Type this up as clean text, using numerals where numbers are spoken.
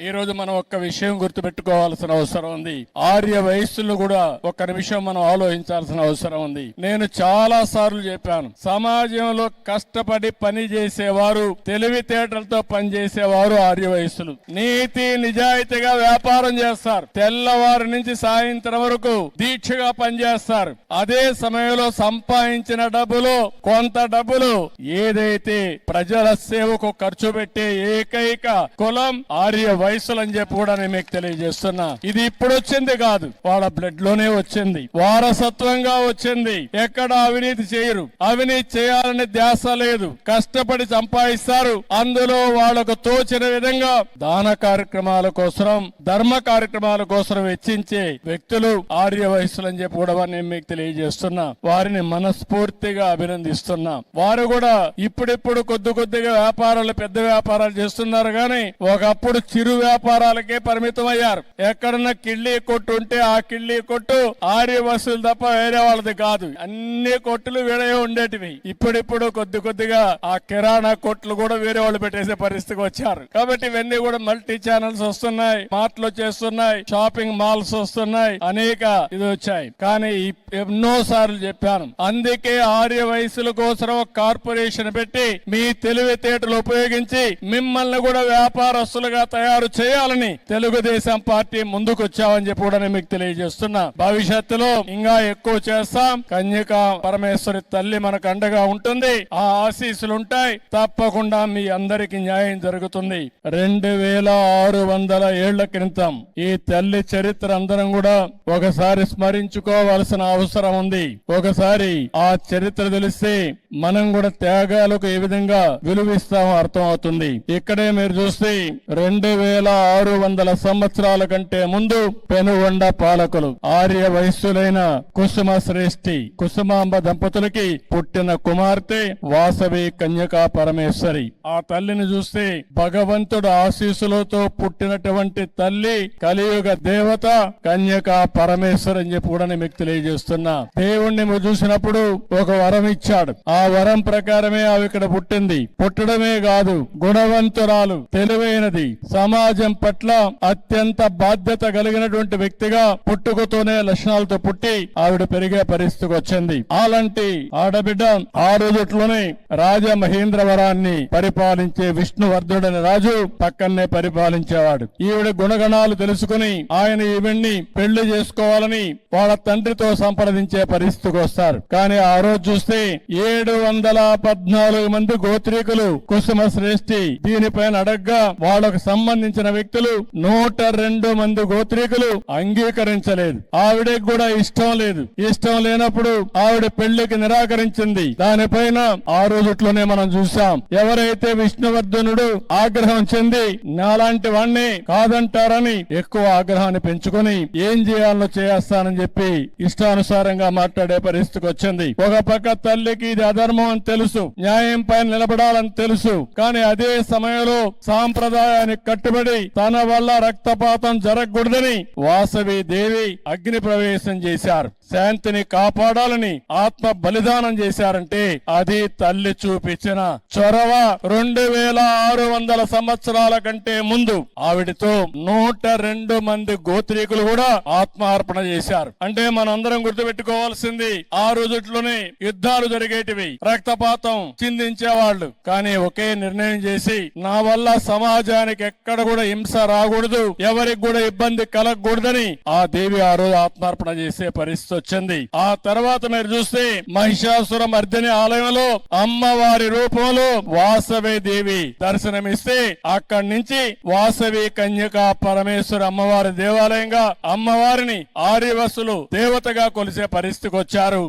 ఈ రోజు మనం ఒక్క విషయం గుర్తుపెట్టుకోవాల్సిన అవసరం ఉంది. ఆర్య వయస్సును కూడా ఒక్క నిమిషం మనం ఆలోచించాల్సిన అవసరం ఉంది. నేను చాలా సార్లు చెప్పాను, సమాజంలో కష్టపడి పని చేసేవారు, తెలివితేటలతో పనిచేసేవారు ఆర్య వయస్సులు. నీతి నిజాయితీగా వ్యాపారం చేస్తారు, తెల్లవారి నుంచి సాయంత్రం వరకు దీక్షగా పనిచేస్తారు. అదే సమయంలో సంపాదించిన డబ్బులు, కొంత డబ్బులు ఏదైతే ప్రజల సేవకు ఖర్చు పెట్టే ఏకైక కులం ఆర్య వయస్సులు అని చెప్పి కూడా నేను మీకు తెలియజేస్తున్నా. ఇది ఇప్పుడు వచ్చింది కాదు, వాళ్ళ బ్లడ్ లోనే వచ్చింది, వారసత్వంగా వచ్చింది. ఎక్కడ అవినీతి చేయరు, అవినీతి చేయాలని ధ్యాస లేదు, కష్టపడి సంపాదిస్తారు. అందులో వాళ్ళకు తోచిన విధంగా దాన కార్యక్రమాల కోసం, ధర్మ కార్యక్రమాల కోసం వెచ్చించే వ్యక్తులు ఆర్య వయస్సులు అని చెప్పి కూడా నేను మీకు తెలియజేస్తున్నా. వారిని మనస్ఫూర్తిగా అభినందిస్తున్నా. వారు కూడా ఇప్పుడిప్పుడు కొద్దిగా వ్యాపారాలు, పెద్ద వ్యాపారాలు చేస్తున్నారు గాని ఒకప్పుడు చిరు వ్యాపారాలకే పరిమితం అయ్యారు. ఎక్కడన్నా కిళ్ళీ కొట్టు ఉంటే ఆ కిళ్ళీ కొట్టు ఆర్య వసూలు తప్ప వేరే వాళ్ళది కాదు. అన్ని కొట్టులు వేరే ఉండేటివి. ఇప్పుడిప్పుడు కొద్దిగా ఆ కిరాణా కొట్లు కూడా వేరే వాళ్ళు పెట్టేసే పరిస్థితికి వచ్చారు. కాబట్టి ఇవన్నీ కూడా మల్టీ ఛానల్స్ వస్తున్నాయి, మార్ట్లు చేస్తున్నాయి, షాపింగ్ మాల్స్ వస్తున్నాయి, అనేక ఇది వచ్చాయి. కానీ ఎన్నో సార్లు చెప్పాను, అందుకే ఆర్య వయసుల కోసం ఒక కార్పొరేషన్ పెట్టి మీ తెలివితేటలు ఉపయోగించి మిమ్మల్ని కూడా వ్యాపారస్తులుగా తయారు చేయాలని తెలుగుదేశం పార్టీ ముందుకు వచ్చామని చెప్పి కూడా నేను మీకు తెలియజేస్తున్నా. భవిష్యత్తులో ఇంకా ఎక్కువ చేస్తాం. కన్యకా పరమేశ్వరి తల్లి మనకు అండగా ఉంటుంది, ఆ ఆశీస్సులు ఉంటాయి. తప్పకుండా మీ అందరికి న్యాయం జరుగుతుంది. 2600 ఏళ్ల క్రితం ఈ తల్లి చరిత్ర అందరం కూడా ఒకసారి స్మరించుకోవాల్సిన అవసరం ఉంది. ఒకసారి ఆ చరిత్ర తెలిస్తే మనం కూడా త్యాగాలకు ఏ విధంగా విలువిస్తామో అర్థం అవుతుంది. ఇక్కడే మీరు చూస్తే 2600 సంవత్సరాల కంటే ముందు పెనుగొండ పాలకులు ఆర్య వయస్సులైన కుసుమ శ్రేష్ఠి, కుసుమాంబ దంపతులకి పుట్టిన కుమార్తె వాసవి కన్యకా పరమేశ్వరి. ఆ తల్లిని చూస్తే భగవంతుడు ఆశీస్సులతో పుట్టినటువంటి తల్లి, కలియుగ దేవత కన్యకా పరమేశ్వరి అని చెప్పి కూడా మీకు తెలియజేస్తున్నా. దేవుణ్ణి చూసినప్పుడు ఒక వరం ఇచ్చాడు. ఆ వరం ప్రకారమే ఆమె ఇక్కడ పుట్టింది. పుట్టడమే కాదు, గుణవంతురాలు, తెలివైనది, సమాజం పట్ల అత్యంత బాధ్యత కలిగినటువంటి వ్యక్తిగా పుట్టుకతోనే లక్షణాలతో పుట్టి ఆవిడ పెరిగే పరిస్థితికి వచ్చింది. అలాంటి ఆడబిడ్డ ఆ రోజుట్లోనే రాజమహేంద్రవరాన్ని పరిపాలించే విష్ణువర్ధుడని రాజు పక్కనే పరిపాలించేవాడు. ఈవిడ గుణగణాలు తెలుసుకుని ఆయన ఈవిడ్ని పెళ్లి చేసుకోవాలని వాళ్ళ తండ్రితో సంప్రదించే పరిస్థితికి వస్తారు. కానీ ఆ రోజు చూస్తే 714 మంది గోత్రీకులు కుసుమ శ్రేష్ఠి దీనిపైన అడగ్గా వాళ్ళకు సంబంధించిన వ్యక్తులు 102 మంది గోత్రీకులు అంగీకరించలేదు. ఆవిడకి కూడా ఇష్టం లేదు. ఇష్టం లేనప్పుడు ఆవిడ పెళ్లికి నిరాకరించింది. దానిపైన ఆ రోజుట్లోనే మనం చూసాం. ఎవరైతే విష్ణువర్ధనుడు ఆగ్రహం చెంది నాలాంటి వాణ్ణి కాదంటారని ఎక్కువ ఆగ్రహాన్ని పెంచుకొని ఏం చేయాలో చేస్తానని చెప్పి ఇష్టానుసారంగా మాట్లాడే పరిస్థితికి వచ్చింది. ఒక పక్క తల్లికి ఇది అధర్మం అని తెలుసు, న్యాయం పైన నిలబడాలని తెలుసు. కానీ అదే సమయంలో సాంప్రదాయానికి కట్టుబడి తన వల్ల రక్తపాతం జరగకూడదని వాసవి దేవి అగ్ని ప్రవేశం చేశారు. శాంతిని కాపాడాలని ఆత్మ బలిదానం చేశారంటే అది తల్లి చూపించిన చొరవ. 2600 సంవత్సరాల కంటే ముందు ఆవిడతో 102 మంది గోత్రీకులు కూడా ఆత్మార్పణ చేశారు. అంటే మనందరం గుర్తుపెట్టుకోవాల్సింది, ఆ రోజుట్లోనే యుద్ధాలు జరిగేటివి, రక్తపాతం చిందించేవాళ్లు. కానీ ఒకే నిర్ణయం చేసి నా వల్ల సమాజానికి ఎక్కడ కూడా హింస రాకూడదు, ఎవరికి కూడా ఇబ్బంది కలగకూడదని ఆ దేవి ఆ రోజు ఆత్మార్పణ చేసే పరిస్థితి వచ్చింది. ఆ తర్వాత మీరు చూస్తే మహిషాసుర మర్దిని ఆలయంలో అమ్మవారి రూపంలో వాసవి దేవి దర్శనమిస్తే అక్కడి నుంచి వాసవి కన్యకా పరమేశ్వర అమ్మవారి దేవాలయంగా అమ్మవారిని ఆర్యవసులు దేవతగా కొలిసే పరిస్థితికి వచ్చారు.